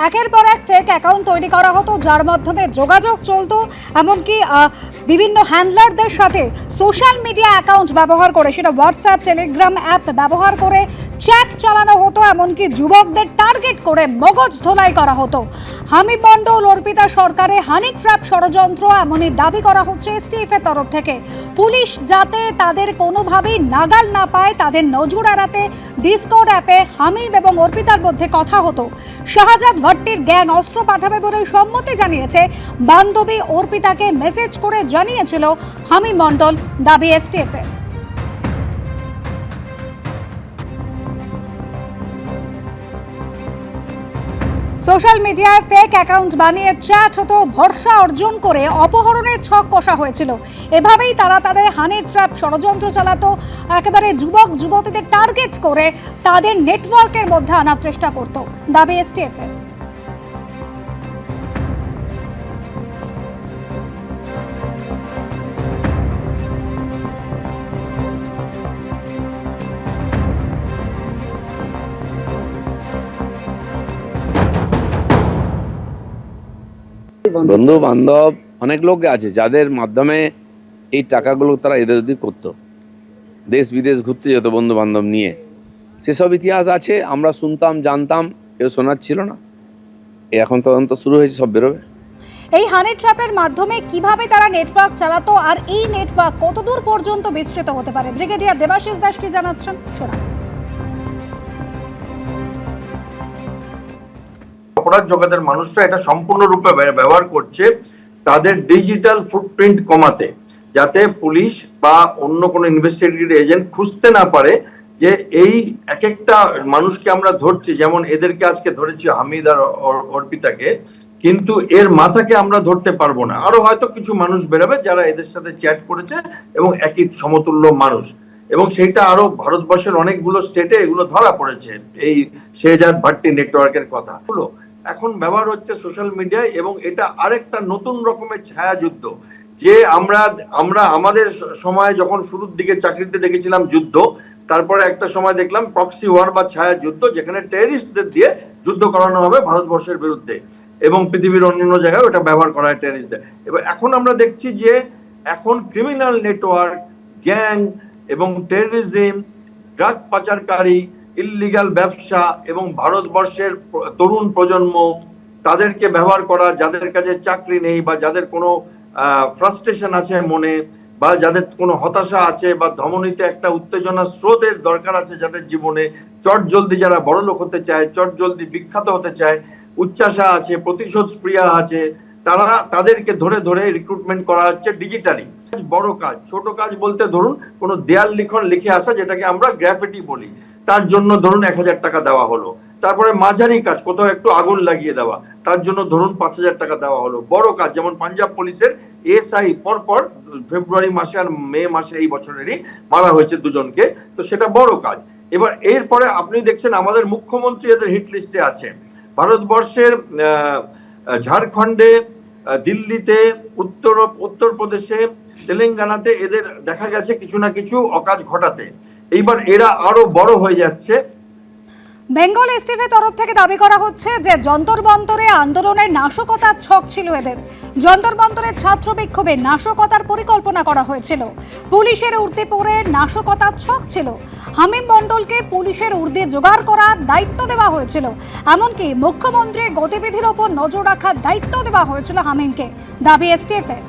একের পর এক ফেক অ্যাকাউন্ট তৈরি করা হতো, যার মাধ্যমে যোগাযোগ চলতো। এমনকি বিভিন্ন হ্যান্ডলারদের সাথে সোশ্যাল মিডিয়া অ্যাকাউন্ট ব্যবহার করে, সেটা হোয়াটসঅ্যাপ, টেলিগ্রাম অ্যাপ ব্যবহার করে চ্যাট চালানো হতো। এমনকি যুবকদের টার্গেট করে মগজ ধোলাই করা হতো। হামিদ মণ্ডল, অর্পিতা সরকারে হানি ট্র্যাপ ষড়যন্ত্র, এমনই দাবি করা হচ্ছে এসটিএফ এর তরফ থেকে। পুলিশ যাতে তাদের কোনোভাবেই নাগাল না পায়, তাদের নজর এড়াতে ডিসকর্ড অ্যাপে হামিদ এবং অর্পিতার মধ্যে কথা হতো। শাহজাদ ভট্টির গ্যাং অস্ত্র পাঠাবে বলে সম্মতি জানিয়েছে বান্ধবী অর্পিতাকে মেসেজ করে জানিয়েছিল হামিদ মণ্ডল, দাবি এসটিএফ এর। সোশ্যাল মিডিয়ায় ফেক অ্যাকাউন্ট বানিয়ে চ্যাট হতো, ভরসা অর্জন করে অপহরণের ছক কষা হয়েছিল। এভাবেই তারা তাদের হানি ট্র্যাপ ষড়যন্ত্র চালাতো, একেবারে যুবক যুবতীদের টার্গেট করে তাদের নেটওয়ার্কের মধ্যে আনার চেষ্টা করত, দাবি এসটিএফ এর। বন্ধু বান্ধব অনেক লোক আছে যাদের মাধ্যমে এই টাকাগুলো তারা এদের ওদিক করতো, দেশ বিদেশ ঘুরতে যেত বন্ধু বান্ধব নিয়ে। সেসব ইতিহাস আছে, আমরা শুনতাম, জানতাম, কেউ শোনার ছিল না। এখন তদন্ত শুরু হয়েছে, সব বেরোবে। এই হানি ট্র্যাপের মাধ্যমে কিভাবে তারা নেটওয়ার্ক চালাতো আর এই নেটওয়ার্ক কতদূর পর্যন্ত বিস্তৃত হতে পারে, ব্রিগেডিয়ার দেবাশিস দাস কি জানাচ্ছেন, শোনা। অপরাধ জগতের মানুষরা এটা সম্পূর্ণরূপে ব্যবহার করছে তাদের ডিজিটাল ফুটপ্রিন্ট কমাতে, যাতে পুলিশ বা অন্য কোনো ইনভেস্টিগেটিভ এজেন্ট খুঁজতে না পারে যে এই এক একটা মানুষকে আমরা ধরছি। যেমন এদেরকে আজকে ধরেছি হামিদ আর অর্পিতাকে, কিন্তু এর মাথাকে আমরা ধরতে পারবো না। আরো হয়তো কিছু মানুষ বেরোবে যারা এদের সাথে চ্যাট করেছে এবং একই সমতুল্য মানুষ, এবং সেইটা আরো ভারতবর্ষের অনেকগুলো স্টেটে এগুলো ধরা পড়েছে। এই শাহজাদ ভট্টি নেটওয়ার্কের কথা হলো এখন ব্যবহার হচ্ছে সোশ্যাল মিডিয়ায়, এবং এটা আরেকটা নতুন রকমের ছায়াযুদ্ধ। যে আমরা আমরা আমাদের সময় যখন শুরুর দিকে চাকরিতে দেখেছিলাম যুদ্ধ, তারপরে একটা সময় দেখলাম প্রক্সি ওয়ার বা ছায়া যুদ্ধ, যেখানে টেররিস্টদের দিয়ে যুদ্ধ করানো হবে ভারতবর্ষের বিরুদ্ধে, এবং পৃথিবীর অন্যান্য জায়গায় ওটা ব্যবহার করা হয় টেররিস্টদের। এবার এখন আমরা দেখছি যে এখন ক্রিমিনাল নেটওয়ার্ক, গ্যাং এবং টেররিজম, ড্রাগ পাচারকারী, ইল্লিগাল ব্যবসা এবং ভারতবর্ষের তরুণ প্রজন্ম তাদেরকে ব্যবহার করা, যাদের কাছে চাকরি নেই বা যাদের কোনো ফ্রাস্ট্রেশন আছে মনে, বা যাদের কোনো হতাশা আছে বা ধমনীতে একটা উত্তেজনা স্রোতের দরকার আছে যাদের জীবনে, চট জলদি যারা বড়লোক হতে চায়, চট জলদি বিখ্যাত হতে চায়, উচ্চাসা আছে, প্রতিশোধ স্প্রিয়া আছে, তাদেরকে ধরে ধরে রিক্রুটমেন্ট করা হচ্ছে ডিজিটালি। বড় কাজ, ছোট কাজ বলতে ধরুন কোনো দেয়াল লিখন লিখে আসা, যেটাকে আমরা গ্রাফিটি বলি, তার জন্য ধরুন 1000 টাকা দেওয়া হলো। তারপরে মাঝারি কাজ, কোথাও একটু আগুন লাগিয়ে দেওয়া, তার জন্য ধরুন 5000 টাকা দেওয়া হলো। বড় কাজ যেমন পাঞ্জাব পুলিশের এসআই পরপর ফেব্রুয়ারি মাসে আর মে মাসে এই বছরেরই মারা হয়েছে দুজনকে, তো সেটা বড় কাজ। এবার এরপরে আপনি দেখছেন আমাদের মুখ্যমন্ত্রী এদের হিট লিস্টে আছে। ভারতবর্ষের ঝাড়খণ্ডে, দিল্লিতে, উত্তরপ্রদেশে, তেলেঙ্গানাতে এদের দেখা গেছে কিছু না কিছু অকাজ ঘটাতে। এইবার এরা আরো বড় হয়ে যাচ্ছে। বেঙ্গল এসটিএফের তরফ থেকে দাবি করা হচ্ছে যে যন্তর মন্তরে আন্দোলনের নাশকতার ছক ছিল এদের। যন্তর মন্তরের ছাত্র বিক্ষোভে নাশকতার পরিকল্পনা করা হয়েছিল, পুলিশের উর্দি পরে নাশকতার ছক ছিল। হামিদ মণ্ডলকে পুলিশের উর্দি জোগাড় করার দায়িত্ব দেওয়া হয়েছিল, এমনকি মুখ্যমন্ত্রীর গতিবিধির ওপর নজর রাখার দায়িত্ব দেওয়া হয়েছিল হামিদকে, দাবি এসটিএফের।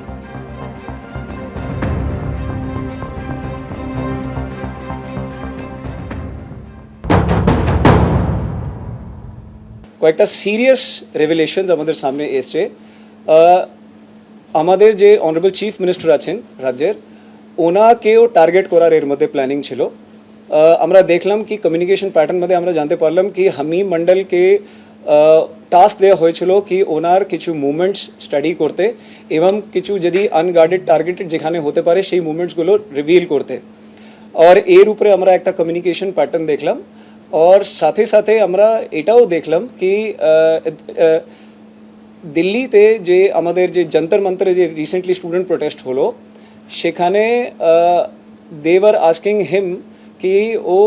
কয়েকটা সিরিয়াস রেভেলেশনস আমাদের সামনে এসছে। আমাদের যে অনারেবল চিফ মিনিস্টার আছেন রাজ্যের, ওনাকেও টার্গেট করার এর মধ্যে প্ল্যানিং ছিল। আমরা দেখলাম কি কমিউনিকেশন প্যাটার্ন মধ্যে আমরা জানতে পারলাম কি হামিদ মণ্ডলকে টাস্ক দেওয়া হয়েছিল কি ওনার কিছু মুভমেন্টস স্টাডি করতে এবং কিছু যদি আনগার্ডেড টার্গেটেড যেখানে হতে পারে সেই মুভমেন্টসগুলো রিভিল করতে। আর এর উপরে আমরা একটা কমিউনিকেশন প্যাটার্ন দেখলাম। और साथे साथे আমরা এটাও দেখলাম কি দিল্লিতে যে আমাদের যে যন্তর মন্তরে যে রিসেন্টলি স্টুডেন্ট প্রোটেস্ট হলো, সেখানে দে ওয়ার আস্কিং হিম कि वो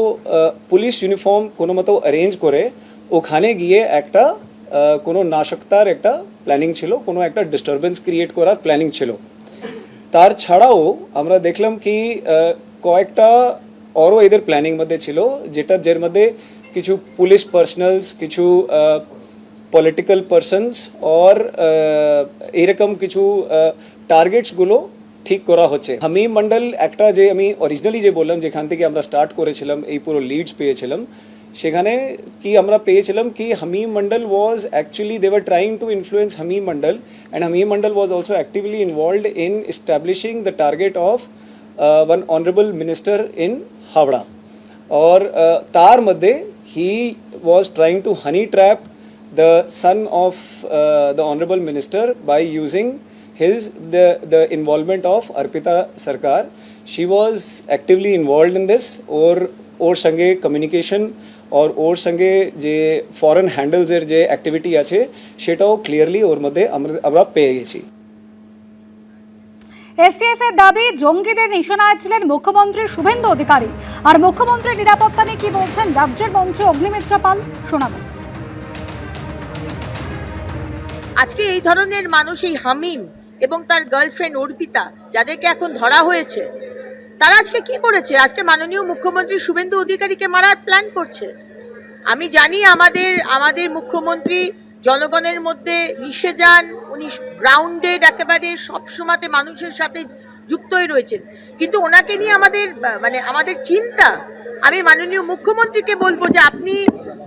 पुलिस यूनिफॉर्म কোনো মতো অ্যারেঞ্জ করে ওখানে গিয়ে একটা কোনো নাশকতার একটা প্ল্যানিং ছিল, কোনো একটা ডিস্টারবেন্স ক্রিয়েট করার প্ল্যানিং ছিল। তার ছাড়াও আমরা দেখলাম কি কয়েকটা আরও এদের প্ল্যানিং মধ্যে ছিল, যের মধ্যে কিছু পুলিশ পার্সোনালস, কিছু পলিটিক্যাল পার্সনস আর এরকম কিছু টার্গেটসগুলো ঠিক করা হচ্ছে। হামিম মন্ডল একটা, যে আমি অরিজিনালি যে বললাম যেখান থেকে আমরা স্টার্ট করেছিলাম, এই পুরো লিডস পেয়েছিলাম, সেখানে কি আমরা পেয়েছিলাম কি Hamim Mondal was actually they were trying to influence Hamim Mondal, and Hamim Mondal was also actively involved in establishing the target of one honorable minister in Havda. और तार मध्य he was trying to honey trap the son of the honorable minister by using the involvement of Arpita Sarkar. She was actively involved in this, और संगे communication और संगे जे foreign handles जे activity আছে সেটাও clearly ওর মধ্যে আমরা পেয়ে গেছি। এসটিএফ এর দাবি জঙ্গিদের নিশানায় ছিলেন মুখ্যমন্ত্রী শুভেন্দু অধিকারী। আর মুখ্যমন্ত্রীর নিরাপত্তা নিয়ে কি বলছেন রাজ্যের মন্ত্রী অগ্নিমিত্র পাল, শোনাবো। আজকে এই ধরনের মানুষ, এই হামিম এবং তার গার্লফ্রেন্ড অর্পিতা, যাদেরকে এখন ধরা হয়েছে, তারা আজকে কি করেছে? আজকে মাননীয় মুখ্যমন্ত্রী শুভেন্দু অধিকারীকে মারার প্ল্যান করছে। আমি জানি আমাদের মুখ্যমন্ত্রী জনগণের মধ্যে মিশে যান, উনি গ্রাউন্ডেড, একেবারে সবসময়তে মানুষের সাথে যুক্তই রয়েছেন, কিন্তু ওনাকে নিয়ে আমাদের চিন্তা। আমি মাননীয় মুখ্যমন্ত্রীকে বলবো যে আপনি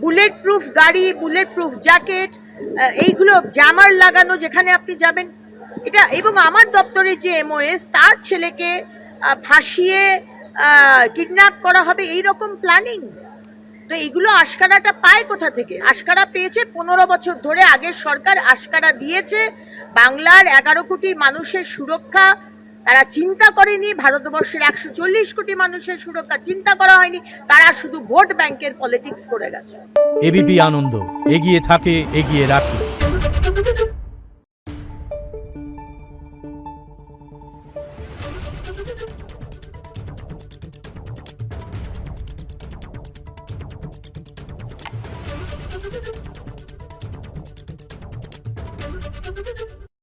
বুলেট প্রুফ গাড়ি, বুলেট প্রুফ জ্যাকেট, এইগুলো জ্যামার লাগানো যেখানে আপনি যাবেন, এটা, এবং আমার দপ্তরের যে এমওএস, তার ছেলেকে ফাঁসিয়ে কিডন্যাপ করা হবে, এই রকম প্ল্যানিং। তো এইগুলো আশকারাটা পায় কোথা থেকে? আশকারা পেয়েছে 15 বছর ধরে, আগের সরকার আশকারা দিয়েছে। বাংলার 11 কোটি মানুষের সুরক্ষা তারা চিন্তা করেনি, ভারতবর্ষের 140 কোটি মানুষের সুরক্ষা চিন্তা করা হয়নি, তারা শুধু ভোট ব্যাংকের পলিটিক্স করে গেছে। এবিপি আনন্দ, এগিয়ে থাকে, এগিয়ে রাখে।